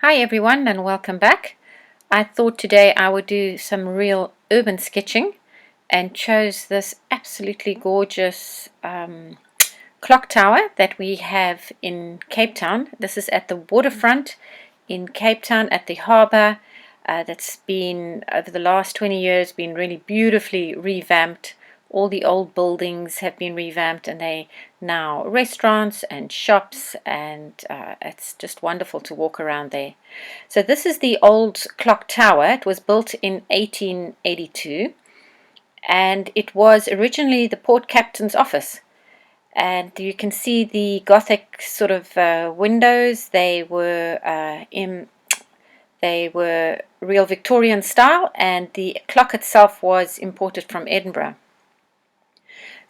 Hi everyone and welcome back. I thought today I would do some real urban sketching and chose this absolutely gorgeous clock tower that we have in Cape Town. This is at the waterfront in Cape Town at the harbour. That's been, over the last 20 years, been really beautifully revamped. All the old buildings have been revamped and they now restaurants and shops, and it's just wonderful to walk around there. So this is the old clock tower. It was built in 1882 and it was originally the port captain's office. And you can see the Gothic sort of windows. They were real Victorian style, and the clock itself was imported from Edinburgh.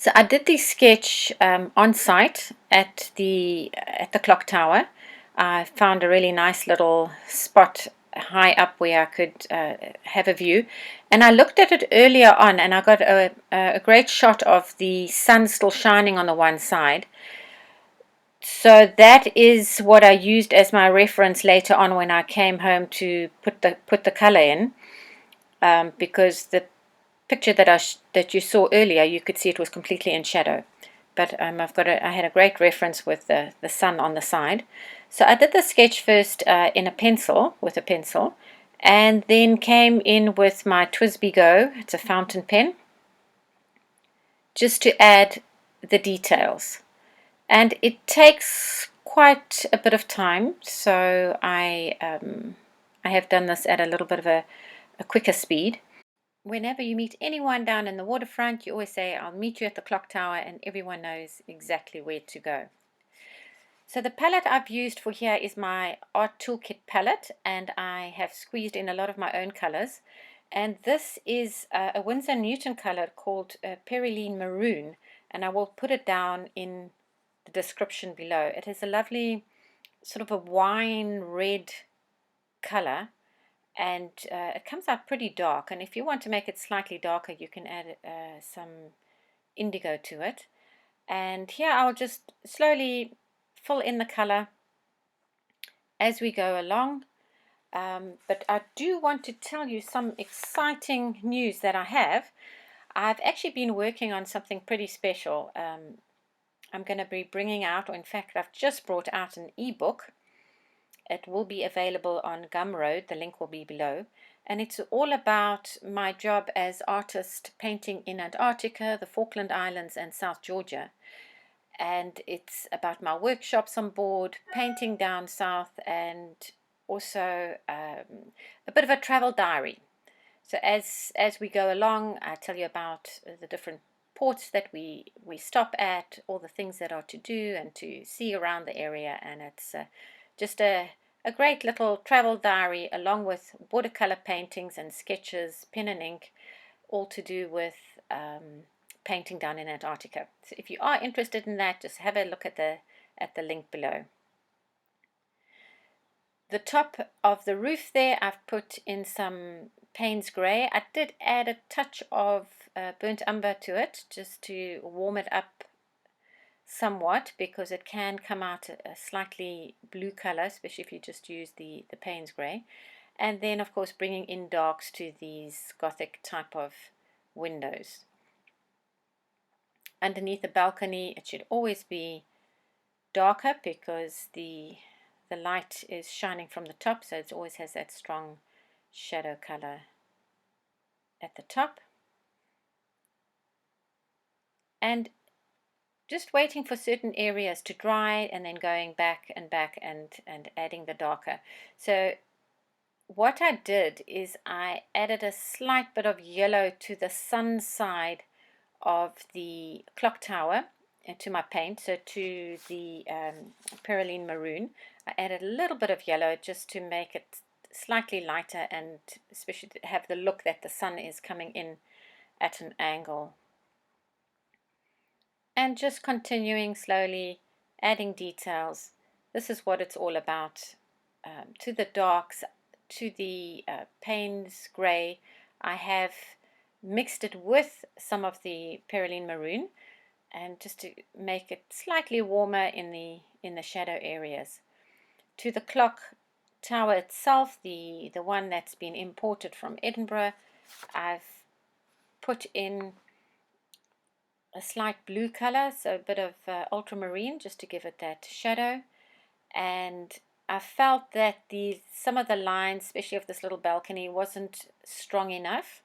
So I did the sketch on site at the clock tower. I found a really nice little spot high up where I could have a view, and I looked at it earlier on, and I got a great shot of the sun still shining on the one side. So that is what I used as my reference later on when I came home to put the color in, because the picture that you saw earlier, you could see it was completely in shadow. But I had a great reference with the sun on the side. So I did the sketch first with a pencil, and then came in with my TWSBI Go. It's a fountain pen, just to add the details. And it takes quite a bit of time, so I have done this at a little bit of a quicker speed. Whenever you meet anyone down in the waterfront, you always say, I'll meet you at the clock tower, and everyone knows exactly where to go. So the palette I've used for here is my Art Toolkit palette, and I have squeezed in a lot of my own colors. And this is a Windsor Newton color called Perylene Maroon, and I will put it down in the description below. It is a lovely sort of a wine red color, and it comes out pretty dark, and if you want to make it slightly darker, you can add some indigo to it. And here I'll just slowly fill in the color as we go along. But I do want to tell you some exciting news that I have. I've actually been working on something pretty special. I'm going to be bringing out, or in fact I've just brought out, an ebook. It will be available on Gumroad. The link will be below. And it's all about my job as artist painting in Antarctica, the Falkland Islands, and South Georgia. And it's about my workshops on board, painting down south, and also a bit of a travel diary. So as we go along, I tell you about the different ports that we stop at, all the things that are to do and to see around the area, and it's just a great little travel diary, along with watercolor paintings and sketches, pen and ink, all to do with painting down in Antarctica. So if you are interested in that, just have a look at the link below. The top of the roof there, I've put in some Payne's grey. I did add a touch of burnt umber to it, just to warm it up somewhat, because it can come out a slightly blue color, especially if you just use the Payne's grey. And then of course bringing in darks to these Gothic type of windows. Underneath the balcony, it should always be darker because the light is shining from the top, so it always has that strong shadow color at the top. And just waiting for certain areas to dry, and then going back and adding the darker. So what I did is I added a slight bit of yellow to the sun side of the clock tower and to my paint, so to the Perylene Maroon. I added a little bit of yellow just to make it slightly lighter, and especially to have the look that the sun is coming in at an angle. And just continuing slowly, adding details. This is what it's all about. To the darks, to the Payne's grey, I have mixed it with some of the Perylene Maroon, and just to make it slightly warmer in the shadow areas. To the clock tower itself, the one that's been imported from Edinburgh, I've put in a slight blue color, so a bit of ultramarine, just to give it that shadow. And I felt that some of the lines, especially of this little balcony, wasn't strong enough.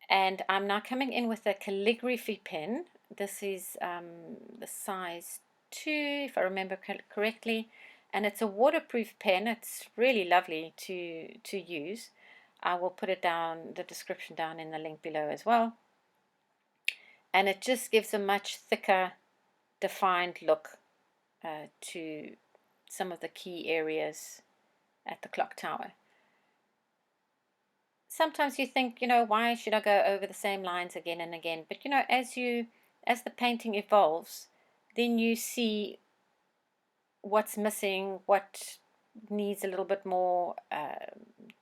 And I'm now coming in with a calligraphy pen. This is the size 2, if I remember correctly, and it's a waterproof pen. It's really lovely to use. I will put it down, the description down in the link below as well. And it just gives a much thicker, defined look to some of the key areas at the clock tower. Sometimes you think, why should I go over the same lines again and again? But as the painting evolves, then you see what's missing, what needs a little bit more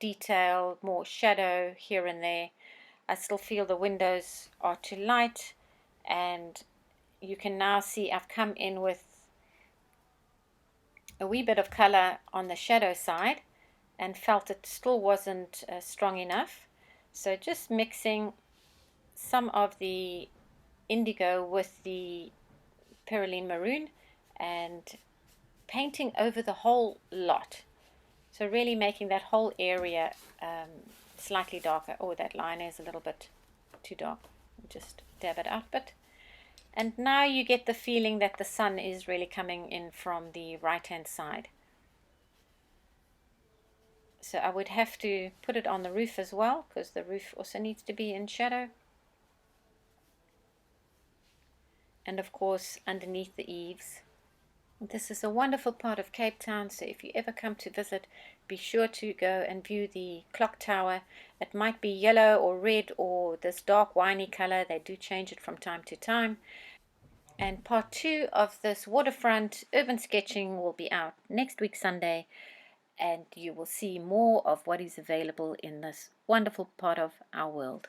detail, more shadow here and there. I still feel the windows are too light, and you can now see I've come in with a wee bit of color on the shadow side and felt it still wasn't strong enough. So just mixing some of the indigo with the Perylene Maroon and painting over the whole lot. So really making that whole area slightly darker. Oh, that line is a little bit too dark. Just dab it out a bit. And now you get the feeling that the sun is really coming in from the right hand side. So I would have to put it on the roof as well, because the roof also needs to be in shadow. And of course underneath the eaves. This is a wonderful part of Cape Town, so if you ever come to visit, be sure to go and view the clock tower. It might be yellow or red or this dark winey color. They do change it from time to time. And part 2 of this waterfront urban sketching will be out next week Sunday, and you will see more of what is available in this wonderful part of our world.